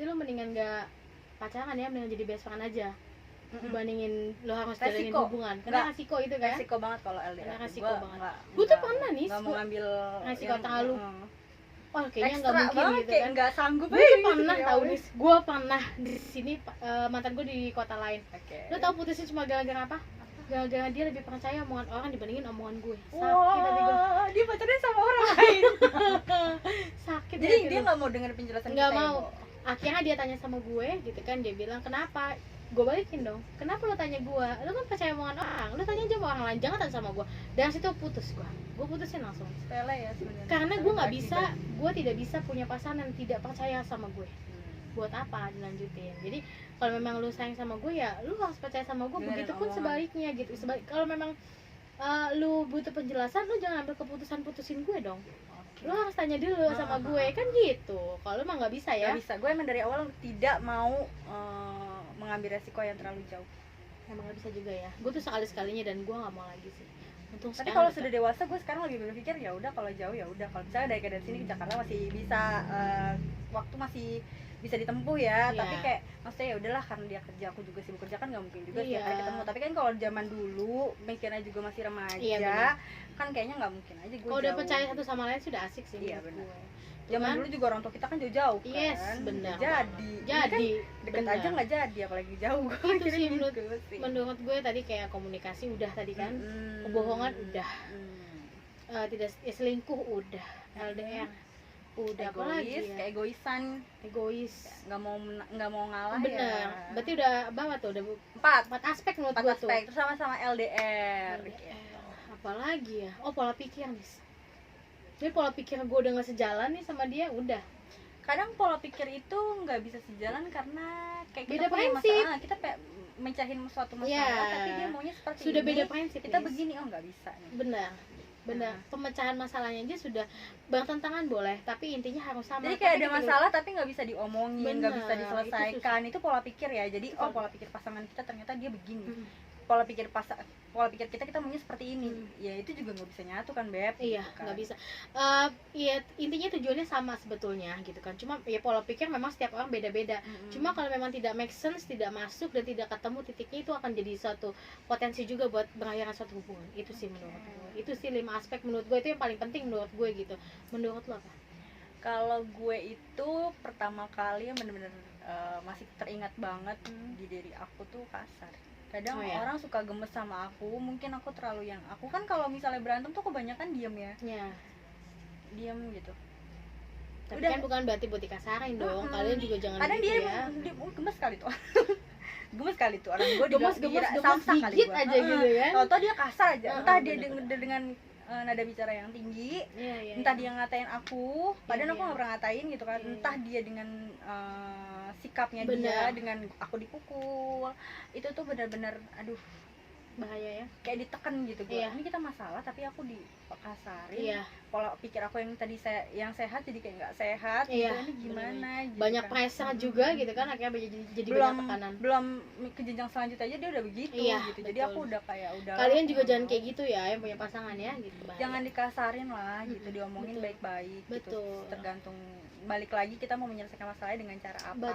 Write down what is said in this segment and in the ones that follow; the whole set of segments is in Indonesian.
berarti lo mendingan gak pacaran ya, mendingan jadi best friend aja dibandingin lo harus jalanin hubungan. Karena resiko itu kan, resiko banget kalau LDR. Karena resiko banget. Gue tuh pernah nih nggak mau ngambil resiko terlalu wah kayaknya nggak mungkin banget, gitu kayak kan. nggak sanggup. Gue tuh pernah tahu nih, gue pernah di sini mantan gue di kota lain. Lo tau putusnya cuma gara-gara apa? Gara-gara dia lebih percaya omongan orang dibandingin omongan gue. Sakit hati gue. Dia pacarnya sama orang lain. Sakit. Jadi dia nggak mau dengar penjelasan nggak kita. Mau. Akhirnya dia tanya sama gue gitu kan, dia bilang kenapa? Gue balikin dong, kenapa lo tanya gue? Lo kan percaya omongan orang, lo tanya aja sama orang lain, jangan tanya sama gue. Dan situ putus gue putusin langsung. Sepele ya sebenarnya. Karena gue nggak bisa, gue tidak bisa punya pasangan yang tidak percaya sama gue. Buat apa dilanjutin? Jadi kalau memang lo sayang sama gue ya lo harus percaya sama gue. Begitupun sebaliknya gitu. Kalau memang lo butuh penjelasan, lo jangan ambil keputusan putusin gue dong. Lo harus tanya dulu sama gue kan gitu. Kalau emang nggak bisa ya. Nggak bisa. Gue emang dari awal tidak mau mengambil resiko yang terlalu jauh. Emang nggak bisa juga ya. Gue tuh sekali-sekalinya dan gue nggak mau lagi sih. Untung tapi kalau sudah dewasa gue sekarang lebih berpikir ya udah kalau jauh ya udah. Kalau misalnya dari sini ke Jakarta masih bisa waktu masih bisa ditempuh ya. Tapi kayak maksudnya ya udahlah karena dia kerja, aku juga sibuk kerja kan nggak mungkin juga setiap hari ketemu. Tapi kan kalau zaman dulu mikirnya juga masih remaja kan kayaknya nggak mungkin aja gue. Kalau udah percaya satu sama lain sudah asik sih. Iya benar. Zaman dulu juga orang tua kita kan jauh-jauh kan. Yes, benar. Jadi kan deket aja nggak jadi apalagi jauh. Itu sih menurut gue tadi kayak komunikasi udah tadi kan, kebohongan udah, tidak selingkuh udah, LDR udah, apalagi ya? Keegoisan, nggak mau ngalah. Bener. Ya. Berarti udah berapa tuh? Udah 4 aspek menurut gue tuh. Terus sama-sama LDR. Apalagi ya? Oh pola pikir nih. Jadi pola pikir gue udah nggak sejalan nih sama dia, udah. Kadang pola pikir itu nggak bisa sejalan karena kayak beda prinsip. Kita mencahin suatu masalah, tapi dia maunya seperti sudah ini. Beda prinsip. Kita begini, nggak bisa nih. Benar. Pemecahan masalahnya aja sudah bertentangan boleh, tapi intinya harus sama. Jadi kayak ada masalah tapi nggak bisa diomongin, nggak bisa diselesaikan. Itu pola pikir ya. Jadi pola pikir pasangan kita ternyata dia begini. Pola pikir kita maunya seperti ini. Ya itu juga nggak bisa nyatu kan, Beb. Iya, gitu nggak bisa. Iya, intinya tujuannya sama sebetulnya gitu kan. Cuma ya pola pikir memang setiap orang beda-beda. Cuma kalau memang tidak make sense, tidak masuk dan tidak ketemu titiknya, itu akan jadi suatu potensi juga buat berakhirnya suatu hubungan. Itu sih menurut gue. Itu sih 5 aspek menurut gue itu yang paling penting menurut gue gitu. Menurut lo apa? Kalau gue itu pertama kali yang benar-benar masih teringat banget di diri aku tuh kasar. Kadang orang suka gemes sama aku, mungkin aku terlalu aku kan kalau misalnya berantem tuh kebanyakan diem ya. Diem gitu. Tapi udah. Kan bukan berarti buat dikasarin dong. Kalian juga jangan kadang gitu dia gemes kali tuh. Gemes kali tuh orang gue gemes dikit aja gitu ya. Tau dia kasar aja. Entah dia dengan nada bicara yang tinggi, entah dia ngatain aku, padahal aku nggak pernah ngatain gitu kan. Entah dia dengan sikapnya dia dengan aku dipukul, itu tuh benar-benar aduh bahaya ya, kayak ditekan gitu gue. Ini kita masalah tapi aku dikasarin. Pola pikir aku yang tadi yang sehat jadi kayak nggak sehat. Ini gimana gitu banyak kan. pressure juga gitu kan, akhirnya jadi banyak tekanan. Belum ke jenjang selanjutnya aja dia udah begitu gitu. Jadi aku udah kayak udah, kalian juga jangan kayak gitu ya yang punya pasangan ya gitu. Jangan dikasarin lah gitu, diomongin baik-baik gitu. Tergantung balik lagi kita mau menyelesaikan masalahnya dengan cara apa.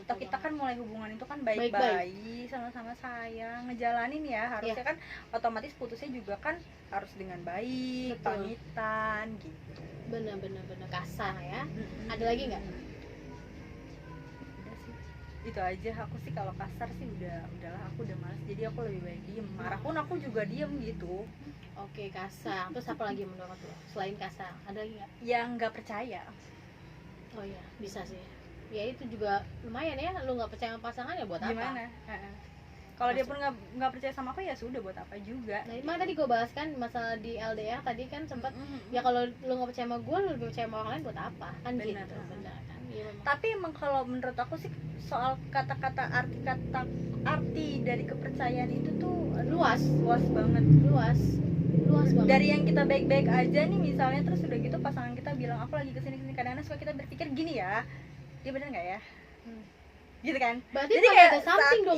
Betul kita kan mulai hubungan itu kan baik-baik, sama-sama sayang, ngejalanin ya. Harusnya kan otomatis putusnya juga kan harus dengan baik, pamitan gitu. Benar kasar ya. Ada lagi nggak? Udah sih, itu aja. Aku sih kalau kasar sih udahlah, aku udah malas. Jadi aku lebih baik diem. Marah pun aku juga diem gitu. Oke, kasar. Terus apa lagi menurut lo selain kasar? Ada lagi nggak? Yang nggak percaya. Oh iya, bisa sih. Ya itu juga lumayan ya. Lu nggak percaya sama pasangan ya buat gimana? Kalau dia pun nggak percaya sama aku ya sudah, buat apa juga. Nah, emang tadi gue bahas kan masalah di LDR tadi kan sempat ya kalau lu nggak percaya sama gue, lu lebih percaya sama orang lain buat apa? Kan bener, gitu. Benar kan? Ya, tapi emang kalau menurut aku sih soal kata-kata arti dari kepercayaan itu tuh luas banget. Luas banget. Dari yang kita baik-baik aja nih misalnya, terus udah gitu pasangan kita bilang aku lagi kesini kadang-kadang suka kita berpikir gini ya, dia bener nggak ya? Gitu kan. Berarti jadi kayak ada something dong.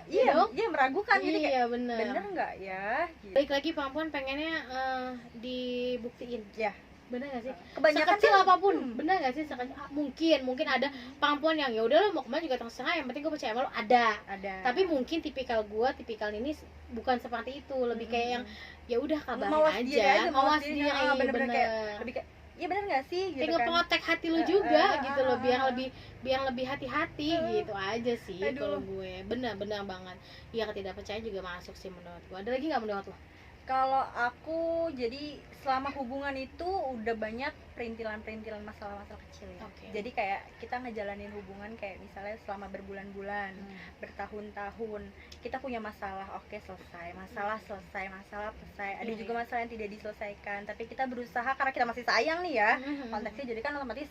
Iya meragukan gitu kayak bener nggak ya gitu. Baik lagi perempuan pengennya dibuktiin ya. bener gak sih? Kebanyakan Sekecil kan, apapun, bener gak sih? Mungkin ada perempuan yang ya udah lo mau kemana juga terserah, yang penting gue percaya sama lo, ada. Tapi mungkin tipikal ini bukan seperti itu, lebih kayak yang ya udah kabarin aja, mawas diri, bener-bener kayak lebih kayak ya bener gak sih gitu kayak kan, ngeprotek hati lu juga gitu loh, biar lebih hati-hati gitu aja sih. Kalau gue bener-bener banget ya, ketidakpercayaan juga masuk sih menurut gue. Ada lagi nggak menurut lo? Kalau aku, jadi selama hubungan itu udah banyak perintilan-perintilan masalah-masalah kecil ya. Jadi kayak kita ngejalanin hubungan kayak misalnya selama berbulan-bulan, bertahun-tahun, kita punya masalah, oke selesai, masalah selesai. Ada juga masalah yang tidak diselesaikan, tapi kita berusaha karena kita masih sayang nih ya, konteksnya. Jadi kan otomatis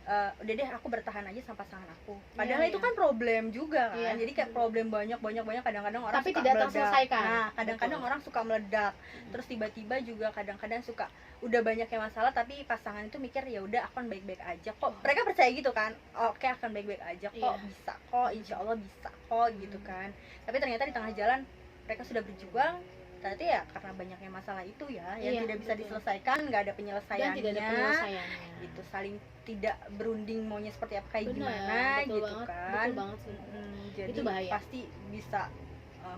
udah deh aku bertahan aja sama pasangan aku. Padahal itu kan problem juga kan. Jadi kayak problem banyak kadang-kadang orang tapi suka tidak meledak. terselesaikan. Nah, kadang-kadang orang suka meledak. Terus tiba-tiba juga kadang-kadang suka udah banyak yang masalah tapi pasangan itu mikir ya udah akan baik-baik aja kok. Mereka percaya gitu kan. Oke, akan baik-baik aja kok, bisa kok, insya Allah bisa kok gitu kan. Tapi ternyata di tengah jalan mereka sudah berjuang, ternyata ya karena banyaknya masalah itu ya yang tidak bisa diselesaikan, nggak ada penyelesaiannya, dan tidak ada penyelesaiannya gitu, saling tidak berunding maunya seperti apa kayak gimana gitu banget, kan. betul banget sih. Jadi itu bahaya, pasti bisa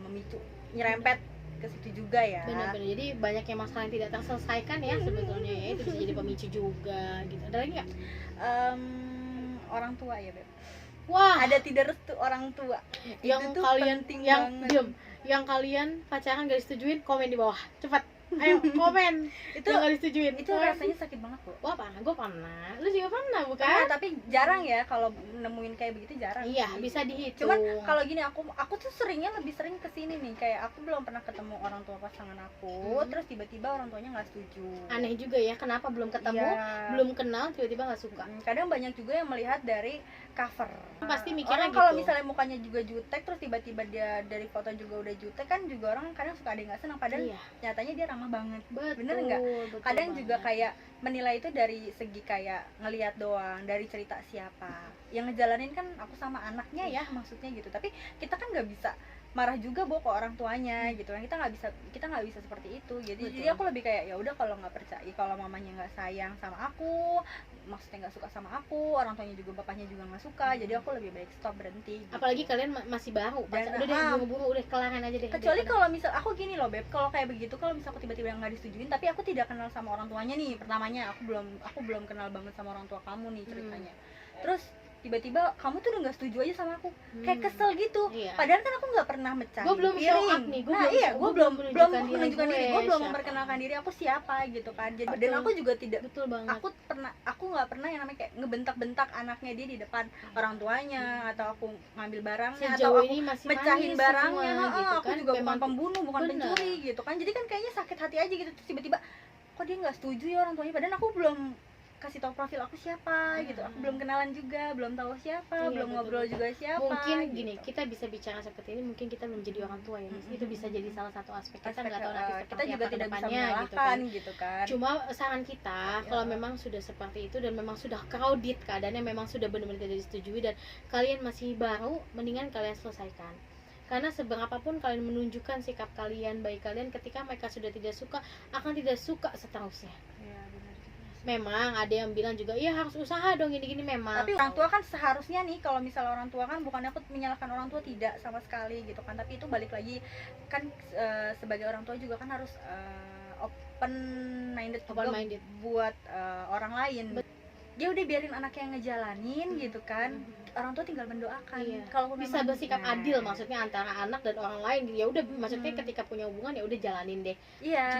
memicu nyerempet ke situ juga ya. Benar-benar. Jadi banyak yang masalah yang tidak terselesaikan ya sebetulnya ya, itu bisa jadi pemicu juga gitu. Ada lagi nggak? Orang tua ya Beb. Wah, ada tidak restu orang tua yang itu tuh kalian yang banget. diem, yang kalian pacaran gak disetujuin, komen di bawah cepat. Ayo komen itu yang gak disetujuin. Itu rasanya sakit banget kok. Wah pernah, gue pernah, lu juga pernah bukan? Pernah, tapi jarang ya kalau nemuin kayak begitu, jarang. Iya sih. bisa dihitung. Cuman kalau gini aku tuh lebih sering kesini nih, kayak aku belum pernah ketemu orang tua pasangan aku, terus tiba-tiba orang tuanya nggak setuju. Aneh juga ya, kenapa belum ketemu, belum kenal, tiba-tiba nggak suka. Kadang banyak juga yang melihat dari cover. Pasti mikirnya gitu. Kalau misalnya mukanya juga jutek, terus tiba-tiba dia dari foto juga udah jutek, kan juga orang kadang suka ada yang nggak senang, padahal nyatanya dia ramah banget. Bener nggak? Kadang banget. Juga kayak menilai itu dari segi kayak ngelihat doang, dari cerita siapa yang ngejalanin, kan aku sama anaknya ya maksudnya gitu. Tapi kita kan nggak bisa marah juga ke orang tuanya gitu kan, kita nggak bisa seperti itu. Jadi aku lebih kayak ya udah, kalau nggak percaya, kalau mamanya nggak sayang sama aku, maksudnya nggak suka sama aku, orang tuanya juga bapaknya juga nggak suka, jadi aku lebih baik stop, berhenti gitu. Apalagi kalian masih baru, udah deh buru-buru, udah kelaran aja deh. Kecuali kalau misal aku gini loh Beb, kalau kayak begitu, kalau misal aku tiba-tiba nggak disetujuin tapi aku tidak kenal sama orang tuanya nih, pertamanya aku belum kenal banget sama orang tua kamu nih ceritanya, terus tiba-tiba kamu tuh udah nggak setuju aja sama aku, kayak kesel gitu. Padahal kan aku nggak pernah mecahin gue belum show up nih, gue belum menunjukkan diri, gue belum memperkenalkan diri aku siapa gitu kan. Jadi dan aku juga tidak, aku nggak pernah yang namanya kayak ngebentak-bentak anaknya dia di depan orang tuanya, atau aku ngambil barangnya, atau aku mecahin barangnya gitu, aku juga bukan pembunuh, bukan pencuri gitu kan. Jadi kan kayaknya sakit hati aja gitu, terus tiba-tiba kok dia nggak setuju ya orang tuanya, padahal aku belum kasih tahu profil aku siapa gitu, aku belum kenalan juga, belum tahu siapa, belum ngobrol juga siapa. Mungkin gitu. Gini, kita bisa bicara seperti ini, mungkin kita belum jadi orang tua ya, itu bisa jadi salah satu aspek. Kita nggak tahu nanti seperti kita juga apa tidak bisa kedepannya gitu kan. Cuma saran kita, kalau memang sudah seperti itu dan memang sudah crowded keadaannya, memang sudah benar-benar tidak disetujui dan kalian masih baru, mendingan kalian selesaikan. Karena seberapapun kalian menunjukkan sikap kalian, baik kalian, ketika mereka sudah tidak suka, akan tidak suka seterusnya. Memang ada yang bilang juga, iya harus usaha dong gini-gini, memang. Tapi orang tua kan seharusnya nih, kalau misalnya orang tua kan, bukannya aku menyalahkan orang tua, tidak sama sekali gitu kan. Tapi itu balik lagi kan, sebagai orang tua juga kan harus open minded buat orang lain. Dia udah biarin anaknya yang ngejalanin gitu kan, orang tua tinggal mendoakan. Kalau bisa bersikap adil, maksudnya antara anak dan orang lain, ya udah, maksudnya ketika punya hubungan ya udah jalanin deh.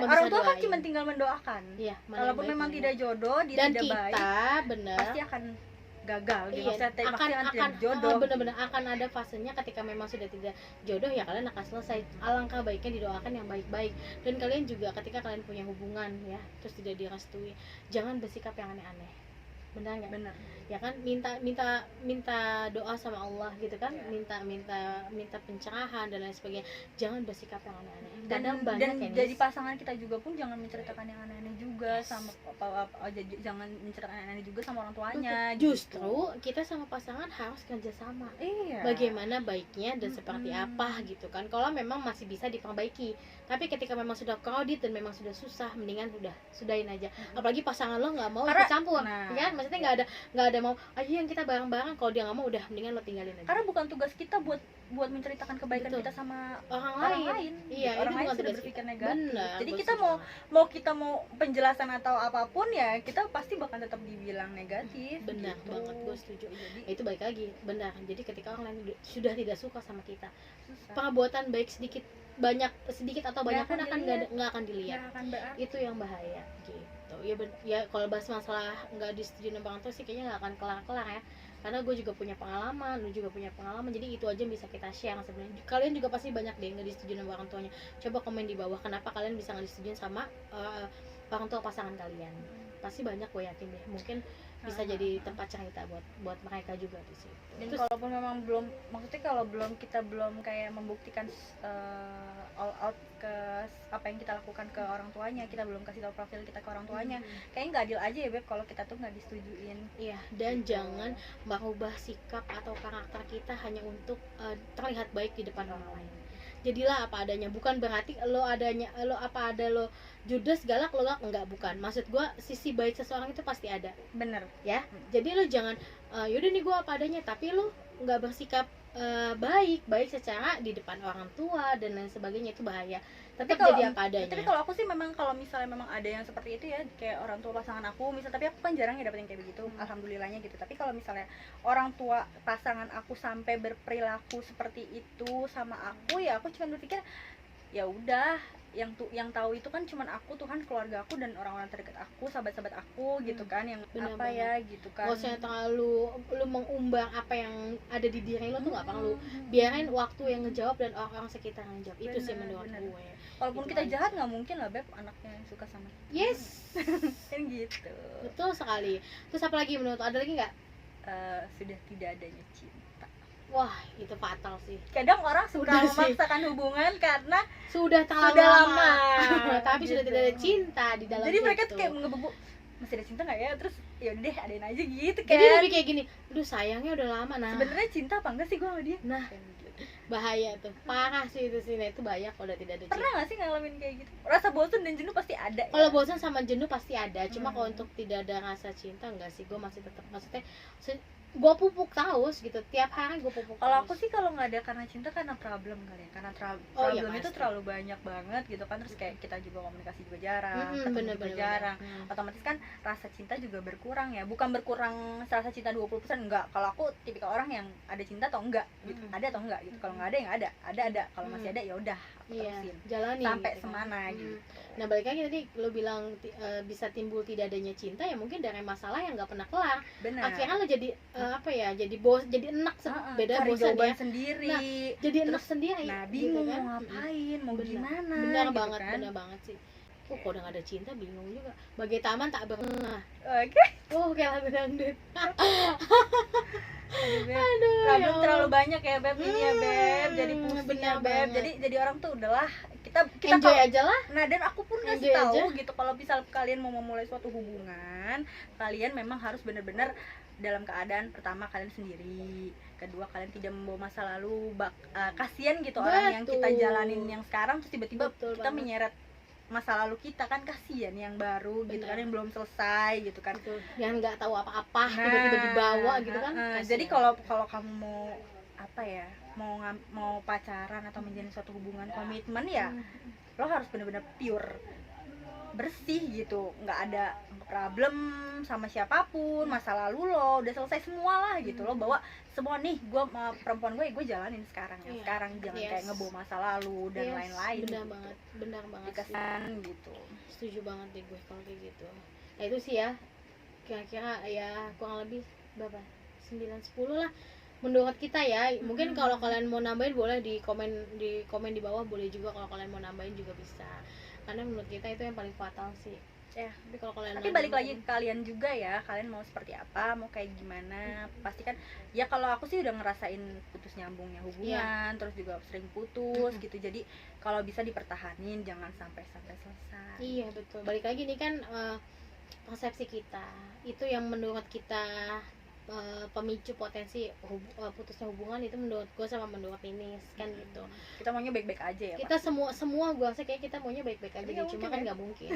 Orang tua kan cuma tinggal mendoakan. Kalaupun memang tidak jodoh, dia dan tidak kita baik, pasti akan gagal gitu. Akan jodoh, benar-benar akan ada fasenya ketika memang sudah tidak jodoh, ya kalian akan selesai. Alangkah baiknya didoakan yang baik-baik. Dan kalian juga ketika kalian punya hubungan ya, terus tidak direstui, jangan bersikap yang aneh-aneh. Benar nggak? Benar. Ya kan, minta doa sama Allah gitu kan, minta pencerahan dan lain sebagainya. Jangan bersikap yang aneh-aneh. Dan jadi pasangan kita juga pun jangan menceritakan yang aneh-aneh juga. juga sama jangan menceritakan aneh-aneh juga sama orang tuanya. Justru kita sama pasangan harus kerjasama. Iya. Bagaimana baiknya dan seperti apa gitu kan. Kalau memang masih bisa diperbaiki. Tapi ketika memang sudah crowded dan memang sudah susah, mendingan sudahin aja. Apalagi pasangan lo nggak mau ikut campur, ya kan? Maksudnya nggak ada mau, ayo yang kita bareng-bareng. Kalau dia nggak mau, udah mendingan lo tinggalin aja. Karena bukan tugas kita buat menceritakan kebaikan kita sama orang lain. Iya, orang itu lain bukan sudah tugas berpikir kita. negatif. Benar, jadi gua kita setuju mau penjelasan atau apapun ya kita pasti bakal tetap dibilang negatif. Benar gitu. banget, gue setuju. Jadi Itu balik lagi, benar. Jadi ketika orang lain sudah tidak suka sama kita, susah. perbuatan baik sedikit atau banyak pun nggak akan dilihat. Nggak akan berarti. Itu yang bahaya gitu. Ya kalau bahas masalah nggak disetujui sama orang tua sih kayaknya nggak akan kelar-kelar ya. Karena gue juga punya pengalaman, lu juga punya pengalaman, jadi itu aja yang bisa kita share sebenarnya. Kalian juga pasti banyak deh nggak disetujui sama orang tuanya. Coba komen di bawah kenapa kalian bisa nggak disetujui sama orang tua pasangan kalian. Pasti banyak, gue yakin deh. Mungkin bisa jadi tempat cerita buat mereka juga di situ. Dan kalaupun memang belum, maksudnya kalau kita belum kayak membuktikan all out ke apa yang kita lakukan ke orang tuanya, kita belum kasih tahu profil kita ke orang tuanya, kayaknya nggak adil aja ya Beb kalau kita tuh nggak disetujuin. Iya, dan jangan merubah sikap atau karakter kita hanya untuk terlihat baik di depan orang lain. Jadilah apa adanya, bukan berarti lo judes, galak, lo enggak, bukan. Maksud gue sisi baik seseorang itu pasti ada. Bener ya. Jadi lo jangan yaudah nih gue apa adanya, tapi lo nggak bersikap baik secara di depan orang tua dan lain sebagainya, itu bahaya. Tetap jadi apa adanya. Tapi kalau aku sih memang kalau misalnya memang ada yang seperti itu ya, kayak orang tua pasangan aku misal, tapi aku kan jarang ya dapetin kayak begitu, alhamdulillahnya gitu. Tapi kalau misalnya orang tua pasangan aku sampai berperilaku seperti itu sama aku, ya aku cuma berpikir ya udah, yang tahu itu kan cuman aku, Tuhan, keluarga aku dan orang-orang terdekat aku, sahabat-sahabat aku gitu kan, yang bener apa ya gitu kan. Gak usah terlalu lu mengumbar apa yang ada di diri lo tuh, nggak perlu. Biarin waktu yang ngejawab dan orang sekitar yang jawab. Itu sih menurut gue. Walaupun gitu kita aja. jahat nggak mungkin lah Beb anaknya yang suka sama kita. Yes. Kan gitu. Betul sekali. Terus apa lagi menurut ada lagi nggak? Sudah tidak adanya cinta. Wah, itu fatal sih. Kadang orang suka memaksakan hubungan karena sudah lama. Tapi gitu. Sudah tidak ada cinta di dalam. Jadi mereka tuh kayak ngebebu, masih ada cinta nggak ya? Terus ya udah deh, adain aja gitu kan. Jadi lebih kayak gini, aduh sayangnya udah lama. Nah, sebenarnya cinta apa enggak sih gue sama dia? Nah, bahaya tuh, parah sih itu sih. Nah, itu bahaya kalau udah tidak ada cinta. Pernah nggak sih ngalamin kayak gitu? Rasa bosan dan jenuh pasti ada. Kalau bosan sama jenuh pasti ada. Cuma kalau untuk tidak ada rasa cinta, enggak sih. Gue masih tetap, maksudnya gue pupuk terus gitu, tiap hari gue pupuk. Kalau aku sih kalau nggak ada karena cinta, karena problem kali ya, karena problem iya, itu terlalu banyak banget gitu kan. Terus kayak kita juga komunikasi juga jarang, ketemu juga jarang, otomatis kan rasa cinta juga berkurang ya. Bukan berkurang rasa cinta 20%, enggak. Kalau aku tipikal orang yang ada cinta atau enggak gitu, ada atau enggak gitu. Kalau nggak ada ya nggak ada, kalau masih ada ya udah terusin jalani sampai gitu kan. Gitu. Nah balik lagi tadi lo bilang bisa timbul tidak adanya cinta, ya mungkin dari masalah yang nggak pernah kelar. Benar. Akhirnya lo jadi jadi jadi enak, beda cari bosan ya sendiri. Nah, jadi enak sendiri. Nah bingung gitu kan? mau ngapain, mau gimana. Benar gitu banget, kan? benar banget sih. Kok udah gak ada cinta bingung juga. Bagai taman tak pernah. Oke. Kayak lagu dangdut. Aduh, problem terlalu banyak ya Beb, ini ya Beb, jadi pusing ya Beb. Banget. Jadi orang tuh udahlah, kita enjoy aja lah. Nah, dan aku pun ngasih tahu gitu, kalau misal kalian mau memulai suatu hubungan, kalian memang harus benar-benar dalam keadaan pertama kalian sendiri, kedua kalian tidak membawa masa lalu, kasihan gitu. Betul. Orang yang kita jalanin yang sekarang terus tiba-tiba kita menyeret masa lalu kita, kan kasihan yang baru. Bener. Gitu kan, yang belum selesai gitu kan. Betul. Yang nggak tahu apa-apa tiba-tiba dibawa gitu kan. Jadi kalau kamu mau apa ya, mau pacaran atau menjalin suatu hubungan komitmen ya, lo harus benar-benar pure, bersih gitu, nggak ada problem sama siapapun, masa lalu lo udah selesai semua lah gitu. Lo bawa semua nih, gue sama perempuan gue jalanin sekarang ya. Sekarang jangan kayak ngebawa masa lalu dan lain-lain. Benar banget dikasihan gitu. Setuju banget deh gue kalau kayak gitu. Nah itu sih ya, kira-kira ya kurang lebih berapa, 9-10 lah menurut kita ya. Mungkin kalau kalian mau nambahin boleh di komen di bawah, boleh juga kalau kalian mau nambahin juga bisa. Karena menurut kita itu yang paling fatal sih. Ya. Tapi kalau kalian Tapi balik lagi ke kalian juga ya, kalian mau seperti apa, mau kayak gimana. Pasti kan ya, kalau aku sih udah ngerasain putus nyambungnya hubungan, terus juga sering putus gitu. Jadi kalau bisa dipertahanin, jangan sampai selesai. Iya betul, balik lagi nih kan persepsi kita itu yang menurut kita pemicu potensi putusnya hubungan, itu menurut gue sama menurut Ninis kan gitu. Kita maunya baik-baik aja ya, kita semua gue rasa kayak kita maunya baik-baik aja gitu. Cuma kan nggak mungkin.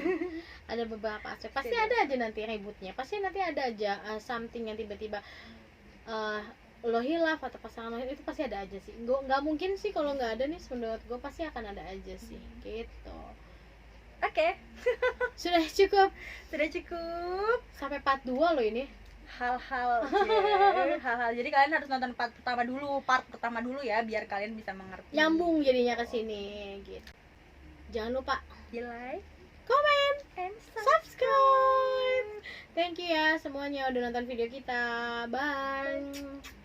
Ada beberapa aspek, pasti ada aja nanti ributnya, pasti nanti ada aja something yang tiba-tiba lo hilaf atau pasangan lo itu pasti ada aja sih. Nggak mungkin sih kalau nggak ada nih, menurut gue pasti akan ada aja sih gitu. Oke. Sudah cukup Sampai part 2 loh ini. hal-hal jadi kalian harus nonton part pertama dulu ya, biar kalian bisa mengerti, nyambung jadinya ke sini gitu. Jangan lupa di like, comment, and subscribe. Thank you ya semuanya udah nonton video kita. Bye.